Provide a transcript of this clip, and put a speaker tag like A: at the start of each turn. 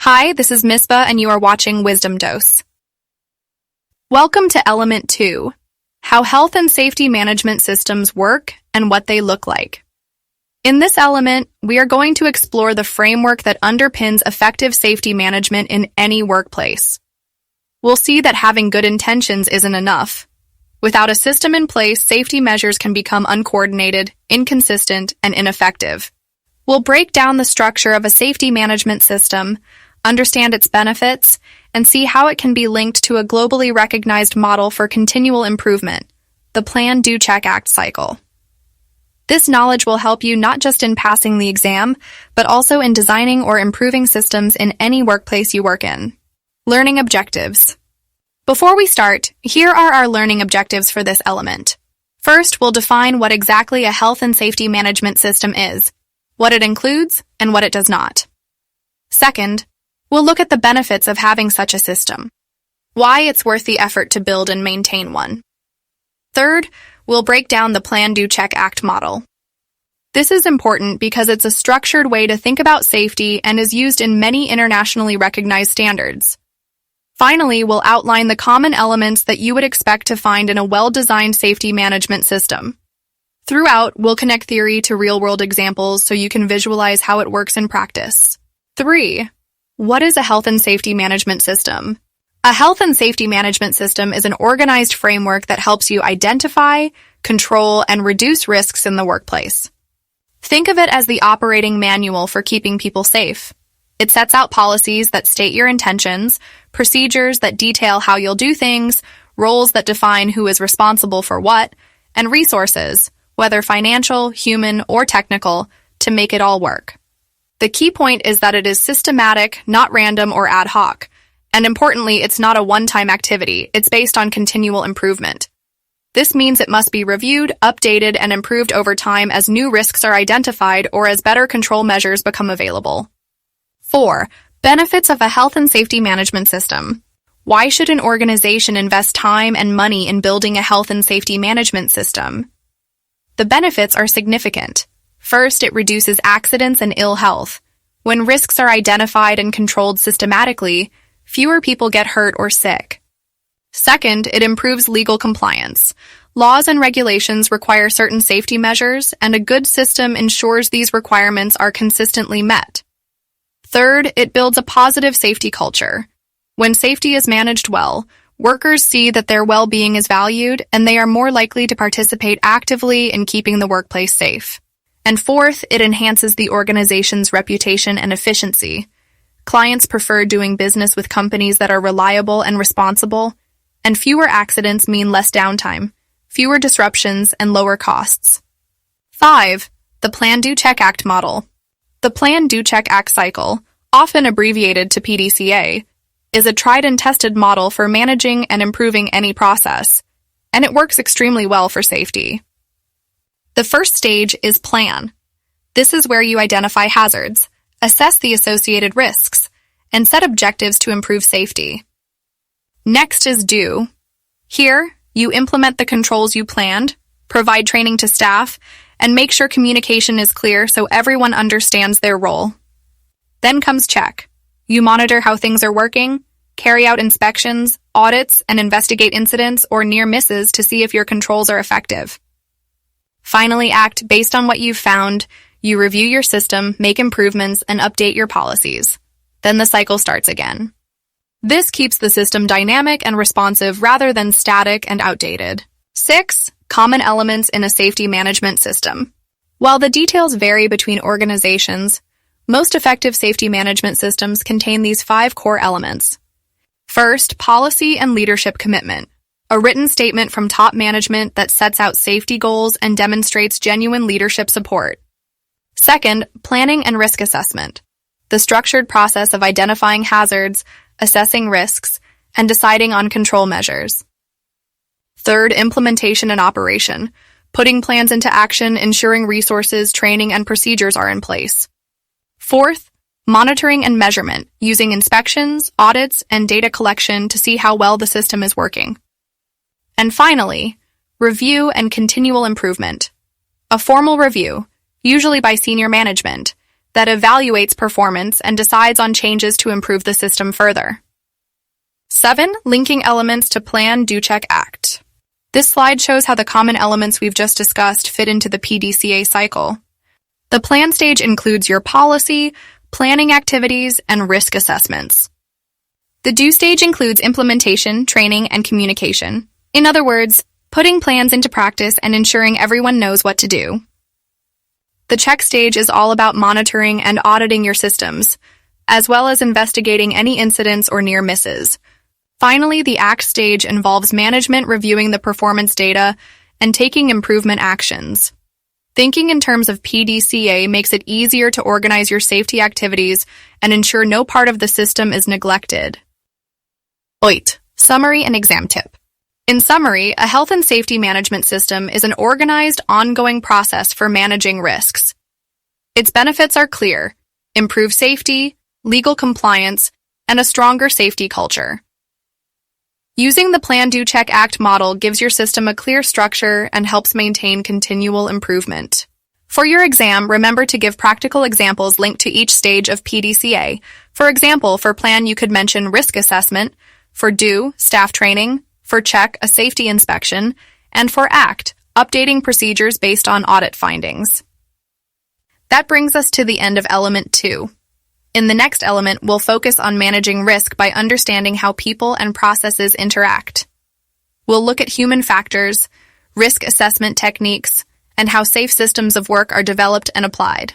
A: Hi, this is Misbah, and you are watching Wisdom Dose. Welcome to Element-2, how health and safety management systems work and what they look like. In this element, we are going to explore the framework that underpins effective safety management in any workplace. We'll see that having good intentions isn't enough. Without a system in place, safety measures can become uncoordinated, inconsistent, and ineffective. We'll break down the structure of a safety management system, understand its benefits, and see how it can be linked to a globally recognized model for continual improvement, the Plan, Do, Check, Act cycle. This knowledge will help you not just in passing the exam, but also in designing or improving systems in any workplace you work in. Learning objectives. Before we start, here are our learning objectives for this element. First, we'll define what exactly a health and safety management system is, what it includes, and what it does not. Second, we'll look at the benefits of having such a system, why it's worth the effort to build and maintain one. Third, we'll break down the Plan, Do, Check, Act model. This is important because it's a structured way to think about safety and is used in many internationally recognized standards. Finally, we'll outline the common elements that you would expect to find in a well-designed safety management system. Throughout, we'll connect theory to real-world examples so you can visualize how it works in practice. 3. What is a health and safety management system? A health and safety management system is an organized framework that helps you identify, control, and reduce risks in the workplace. Think of it as the operating manual for keeping people safe. It sets out policies that state your intentions, procedures that detail how you'll do things, roles that define who is responsible for what, and resources, whether financial, human, or technical, to make it all work. The key point is that it is systematic, not random or ad hoc. And importantly, it's not a one-time activity. It's based on continual improvement. This means it must be reviewed, updated, and improved over time as new risks are identified or as better control measures become available. 4. Benefits of a health and safety management system. Why should an organization invest time and money in building a health and safety management system? The benefits are significant. First, it reduces accidents and ill health. When risks are identified and controlled systematically, fewer people get hurt or sick. Second, it improves legal compliance. Laws and regulations require certain safety measures, and a good system ensures these requirements are consistently met. Third, it builds a positive safety culture. When safety is managed well, workers see that their well-being is valued, and they are more likely to participate actively in keeping the workplace safe. And fourth, it enhances the organization's reputation and efficiency. Clients prefer doing business with companies that are reliable and responsible, and fewer accidents mean less downtime, fewer disruptions, and lower costs. 5. The Plan, Do, Check, Act model. The Plan, Do, Check, Act cycle, often abbreviated to PDCA, is a tried and tested model for managing and improving any process, and it works extremely well for safety. The first stage is Plan. This is where you identify hazards, assess the associated risks, and set objectives to improve safety. Next is Do. Here, you implement the controls you planned, provide training to staff, and make sure communication is clear so everyone understands their role. Then comes Check. You monitor how things are working, carry out inspections, audits, and investigate incidents or near misses to see if your controls are effective. Finally, Act. Based on what you've found, you review your system, make improvements, and update your policies. Then the cycle starts again. This keeps the system dynamic and responsive rather than static and outdated. 6. Common elements in a safety management system. While the details vary between organizations, most effective safety management systems contain these 5 core elements. First, policy and leadership commitment. A written statement from top management that sets out safety goals and demonstrates genuine leadership support. Second, planning and risk assessment. The structured process of identifying hazards, assessing risks, and deciding on control measures. Third, implementation and operation. Putting plans into action, ensuring resources, training, and procedures are in place. Fourth, monitoring and measurement, using inspections, audits, and data collection to see how well the system is working. And finally, review and continual improvement. A formal review, usually by senior management, that evaluates performance and decides on changes to improve the system further. 7. Linking elements to Plan, Do, Check, Act. This slide shows how the common elements we've just discussed fit into the PDCA cycle. The plan stage includes your policy, planning activities, and risk assessments. The do stage includes implementation, training, and communication. In other words, putting plans into practice and ensuring everyone knows what to do. The check stage is all about monitoring and auditing your systems, as well as investigating any incidents or near misses. Finally, the act stage involves management reviewing the performance data and taking improvement actions. Thinking in terms of PDCA makes it easier to organize your safety activities and ensure no part of the system is neglected. 8. Summary and exam tip. In summary, a health and safety management system is an organized, ongoing process for managing risks. Its benefits are clear: improved safety, legal compliance, and a stronger safety culture. Using the Plan, Do, Check, Act model gives your system a clear structure and helps maintain continual improvement. For your exam, remember to give practical examples linked to each stage of PDCA. For example, for Plan, you could mention risk assessment; for Do, staff training; for Check, a safety inspection; and for Act, updating procedures based on audit findings. That brings us to the end of Element-2. In the next element, we'll focus on managing risk by understanding how people and processes interact. We'll look at human factors, risk assessment techniques, and how safe systems of work are developed and applied.